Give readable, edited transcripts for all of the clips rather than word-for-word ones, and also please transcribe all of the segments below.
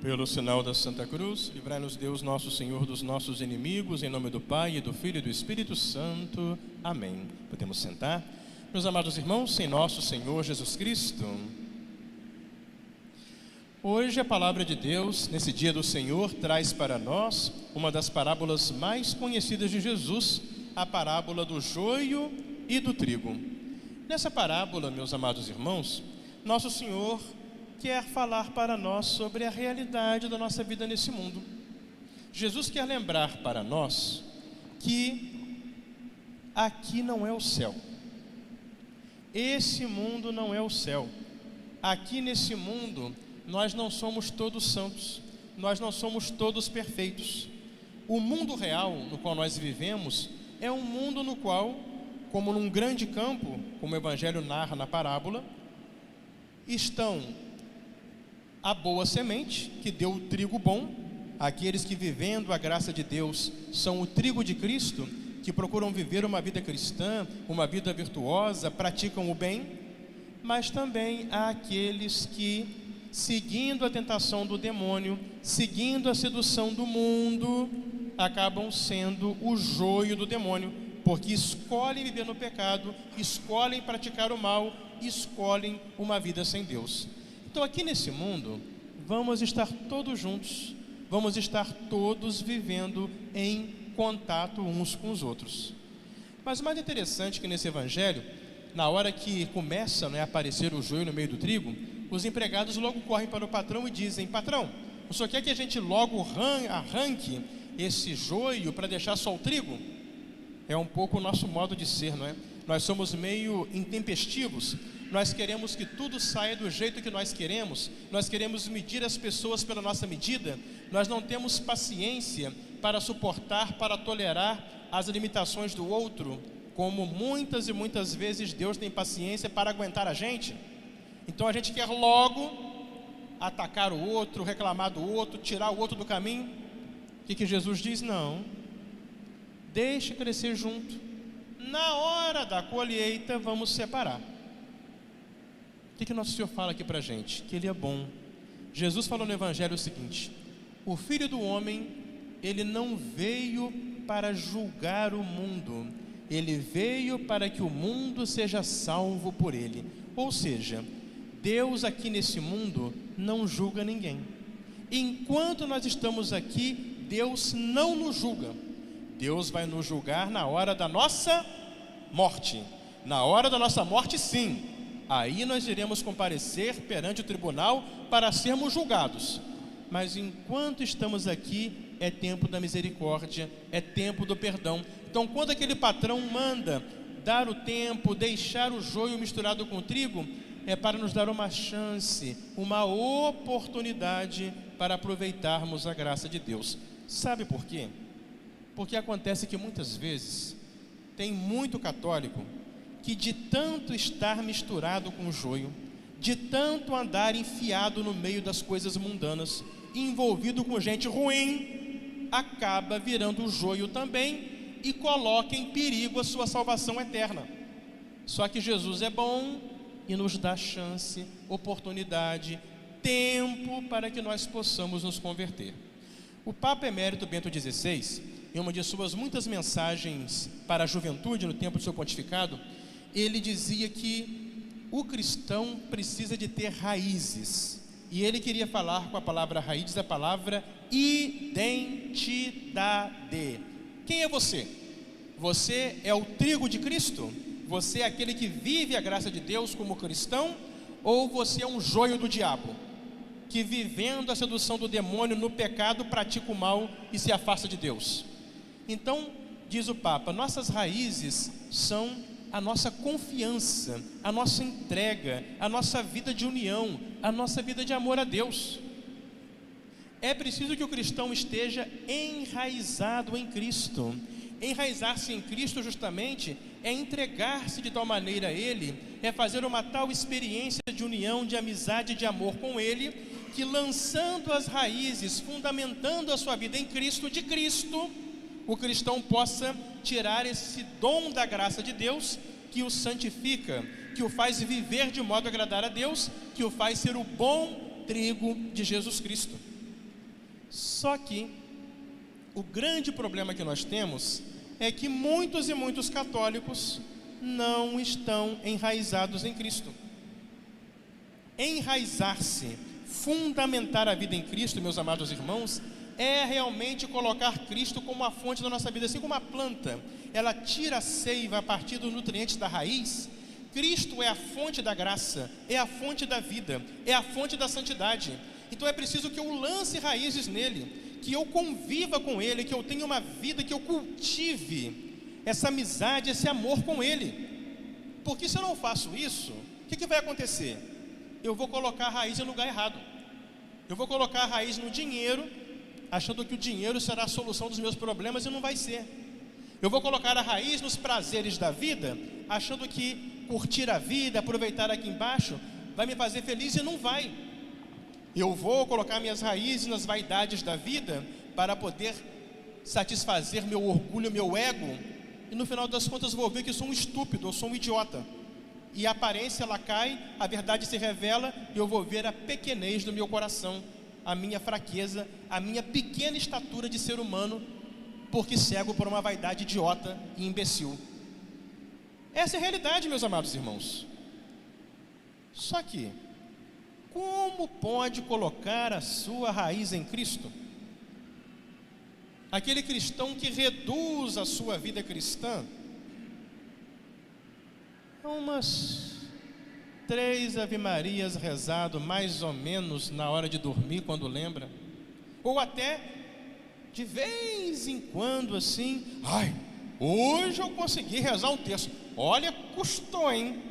Pelo sinal da Santa Cruz, livrai-nos Deus nosso Senhor dos nossos inimigos, em nome do Pai, e do Filho e do Espírito Santo. Amém. Podemos sentar? Meus amados irmãos, em nosso Senhor Jesus Cristo. Hoje a palavra de Deus, nesse dia do Senhor, traz para nós uma das parábolas mais conhecidas de Jesus, a parábola do joio e do trigo. Nessa parábola, meus amados irmãos, nosso Senhor quer falar para nós sobre a realidade da nossa vida nesse mundo. Jesus quer lembrar para nós que aqui não é o céu. Esse mundo não é o céu. Aqui nesse mundo nós não somos todos santos, nós não somos todos perfeitos. O mundo real no qual nós vivemos é um mundo no qual, como num grande campo, como o Evangelho narra na parábola, estão a boa semente, que deu o trigo bom, aqueles que vivendo a graça de Deus são o trigo de Cristo, que procuram viver uma vida cristã, uma vida virtuosa, praticam o bem, mas também há aqueles que, seguindo a tentação do demônio, seguindo a sedução do mundo, acabam sendo o joio do demônio, porque escolhem viver no pecado, escolhem praticar o mal, escolhem uma vida sem Deus. Então aqui nesse mundo, vamos estar todos juntos, vamos estar todos vivendo em contato uns com os outros. Mas o mais interessante é que nesse evangelho, na hora que começa a aparecer o joio no meio do trigo, os empregados logo correm para o patrão e dizem: patrão, o senhor quer que a gente logo arranque esse joio para deixar só o trigo? É um pouco o nosso modo de ser, não é? Nós somos meio intempestivos, nós queremos que tudo saia do jeito que nós queremos, nós queremos medir as pessoas pela nossa medida, nós não temos paciência para suportar, para tolerar as limitações do outro, como muitas e muitas vezes Deus tem paciência para aguentar a gente. Então a gente quer logo atacar o outro, reclamar do outro, tirar o outro do caminho. O que Jesus diz? Não, deixe crescer junto. Na hora da colheita vamos separar. O que Nosso Senhor fala aqui para a gente? Que Ele é bom. Jesus falou no Evangelho o seguinte: o Filho do Homem, Ele não veio para julgar o mundo, Ele veio para que o mundo seja salvo por Ele. Ou seja, Deus aqui nesse mundo não julga ninguém. Enquanto nós estamos aqui, Deus não nos julga. Deus vai nos julgar na hora da nossa morte. Na hora da nossa morte, sim. Aí nós iremos comparecer perante o tribunal para sermos julgados. Mas enquanto estamos aqui, é tempo da misericórdia, é tempo do perdão. Então, quando aquele patrão manda dar o tempo, deixar o joio misturado com o trigo, é para nos dar uma chance, uma oportunidade para aproveitarmos a graça de Deus. Sabe por quê? Porque acontece que muitas vezes tem muito católico que, de tanto estar misturado com o joio, de tanto andar enfiado no meio das coisas mundanas, envolvido com gente ruim, acaba virando o joio também e coloca em perigo a sua salvação eterna. Só que Jesus é bom e nos dá chance, oportunidade, tempo para que nós possamos nos converter. O Papa Emérito Bento XVI, em uma de suas muitas mensagens para a juventude no tempo do seu pontificado, ele dizia que o cristão precisa de ter raízes. E ele queria falar com a palavra raiz, a palavra identidade. Quem é você? Você é o trigo de Cristo? Você é aquele que vive a graça de Deus como cristão? Ou você é um joio do diabo, que vivendo a sedução do demônio no pecado pratica o mal e se afasta de Deus? Então, diz o Papa, nossas raízes são a nossa confiança, a nossa entrega, a nossa vida de união, a nossa vida de amor a Deus. É preciso que o cristão esteja enraizado em Cristo. Enraizar-se em Cristo justamente é entregar-se de tal maneira a Ele, é fazer uma tal experiência de união, de amizade, de amor com Ele, que lançando as raízes, fundamentando a sua vida em Cristo, de Cristo, o cristão possa tirar esse dom da graça de Deus, que o santifica, que o faz viver de modo a agradar a Deus, que o faz ser o bom trigo de Jesus Cristo. Só que o grande problema que nós temos é que muitos e muitos católicos não estão enraizados em Cristo. Enraizar-se, fundamentar a vida em Cristo, meus amados irmãos, é realmente colocar Cristo como a fonte da nossa vida. Assim como a planta, ela tira a seiva a partir dos nutrientes da raiz, Cristo é a fonte da graça, é a fonte da vida, é a fonte da santidade. Então é preciso que eu lance raízes nele, que eu conviva com ele, que eu tenha uma vida, que eu cultive essa amizade, esse amor com ele. Porque se eu não faço isso, o que vai acontecer? Eu vou colocar a raiz no lugar errado. Eu vou colocar a raiz no dinheiro, achando que o dinheiro será a solução dos meus problemas, e não vai ser. Eu vou colocar a raiz nos prazeres da vida, achando que curtir a vida, aproveitar aqui embaixo, vai me fazer feliz, e não vai. Eu vou colocar minhas raízes nas vaidades da vida, para poder satisfazer meu orgulho, meu ego, e no final das contas vou ver que eu sou um estúpido, eu sou um idiota. E a aparência ela cai, a verdade se revela, e eu vou ver a pequenez do meu coração, a minha fraqueza, a minha pequena estatura de ser humano, porque cego por uma vaidade idiota e imbecil. Essa é a realidade, meus amados irmãos. Só que, como pode colocar a sua raiz em Cristo? Aquele cristão que reduz a sua vida cristã a umas 3 Ave-Marias rezado mais ou menos na hora de dormir, quando lembra, ou até de vez em quando assim, hoje eu consegui rezar um terço. Olha, custou, hein?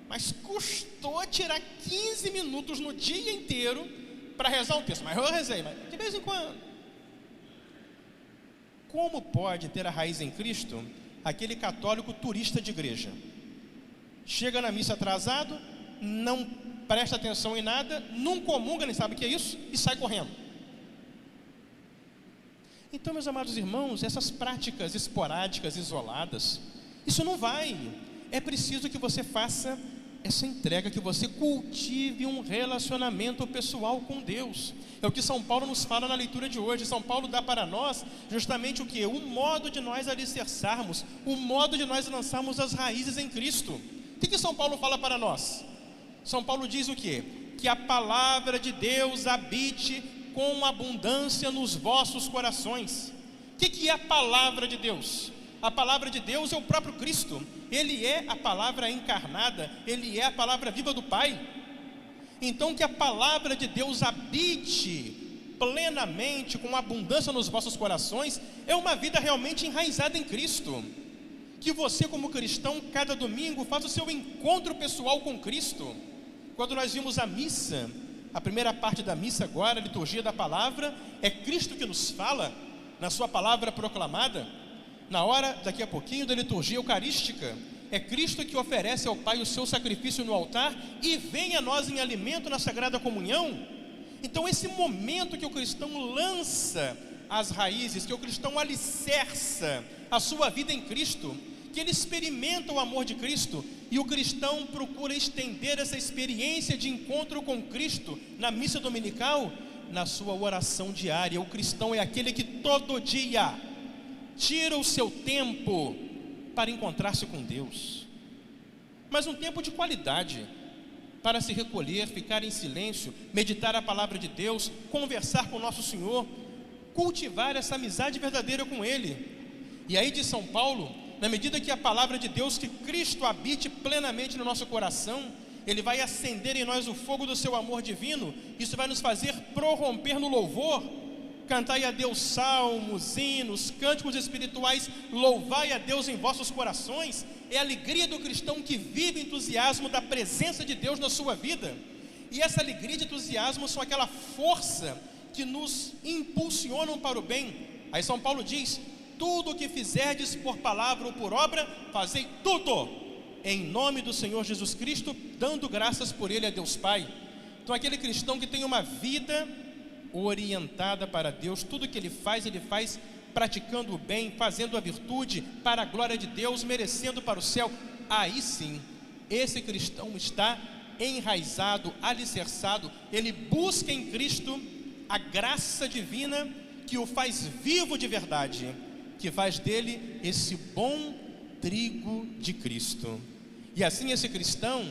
Mas custou tirar 15 minutos no dia inteiro para rezar um terço. Mas eu rezei, mas de vez em quando. Como pode ter a raiz em Cristo aquele católico turista de igreja? Chega na missa atrasado, não presta atenção em nada, não comunga, nem sabe o que é isso, e sai correndo. Então, meus amados irmãos, essas práticas esporádicas, isoladas, isso não vai. É preciso que você faça essa entrega, que você cultive um relacionamento pessoal com Deus. É o que São Paulo nos fala na leitura de hoje. São Paulo dá para nós justamente o que? O modo de nós alicerçarmos, o modo de nós lançarmos as raízes em Cristo. O que São Paulo fala para nós? São Paulo diz o quê? Que a palavra de Deus habite com abundância nos vossos corações. O que é a palavra de Deus? A palavra de Deus é o próprio Cristo. Ele é a palavra encarnada, ele é a palavra viva do Pai. Então que a palavra de Deus habite plenamente, com abundância nos vossos corações, é uma vida realmente enraizada em Cristo. Que você, como cristão, cada domingo faça o seu encontro pessoal com Cristo. Quando nós vimos a missa, a primeira parte da missa agora, a liturgia da palavra, é Cristo que nos fala na sua palavra proclamada. Na hora, daqui a pouquinho, da liturgia eucarística, é Cristo que oferece ao Pai o seu sacrifício no altar e vem a nós em alimento na Sagrada Comunhão. Então esse momento que o cristão lança as raízes, que o cristão alicerça a sua vida em Cristo, que ele experimenta o amor de Cristo, e o cristão procura estender essa experiência de encontro com Cristo na missa dominical, na sua oração diária. O cristão é aquele que todo dia tira o seu tempo para encontrar-se com Deus, mas um tempo de qualidade, para se recolher, ficar em silêncio, meditar a palavra de Deus, conversar com o nosso Senhor, cultivar essa amizade verdadeira com Ele. E aí diz São Paulo, na medida que a palavra de Deus, que Cristo habite plenamente no nosso coração, Ele vai acender em nós o fogo do seu amor divino. Isso vai nos fazer prorromper no louvor. Cantai a Deus salmos, hinos, cânticos espirituais, louvai a Deus em vossos corações. É a alegria do cristão que vive entusiasmo da presença de Deus na sua vida. E essa alegria e entusiasmo são aquela força que nos impulsionam para o bem. Aí São Paulo diz: tudo o que fizerdes por palavra ou por obra, fazei tudo em nome do Senhor Jesus Cristo, dando graças por Ele a Deus Pai. Então aquele cristão que tem uma vida orientada para Deus, tudo que ele faz praticando o bem, fazendo a virtude para a glória de Deus, merecendo para o céu. Aí sim, esse cristão está enraizado, alicerçado, ele busca em Cristo a graça divina que o faz vivo de verdade, que faz dele esse bom trigo de Cristo. E assim esse cristão,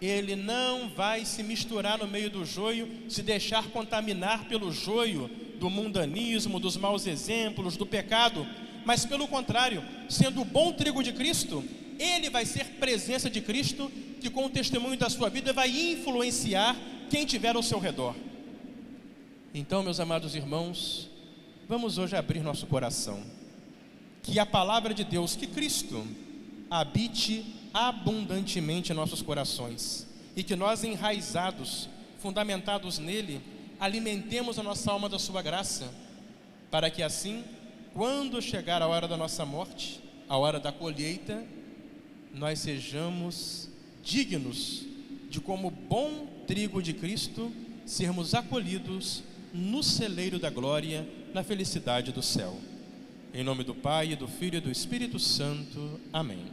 ele não vai se misturar no meio do joio, se deixar contaminar pelo joio do mundanismo, dos maus exemplos, do pecado, mas pelo contrário, sendo o bom trigo de Cristo, ele vai ser presença de Cristo, que com o testemunho da sua vida vai influenciar quem tiver ao seu redor. Então, meus amados irmãos, vamos hoje abrir nosso coração, que a palavra de Deus, que Cristo habite abundantemente em nossos corações, e que nós, enraizados, fundamentados nele, alimentemos a nossa alma da sua graça, para que assim, quando chegar a hora da nossa morte, a hora da colheita, nós sejamos dignos de, como bom trigo de Cristo, sermos acolhidos no celeiro da glória, na felicidade do céu. Em nome do Pai, do Filho e do Espírito Santo. Amém.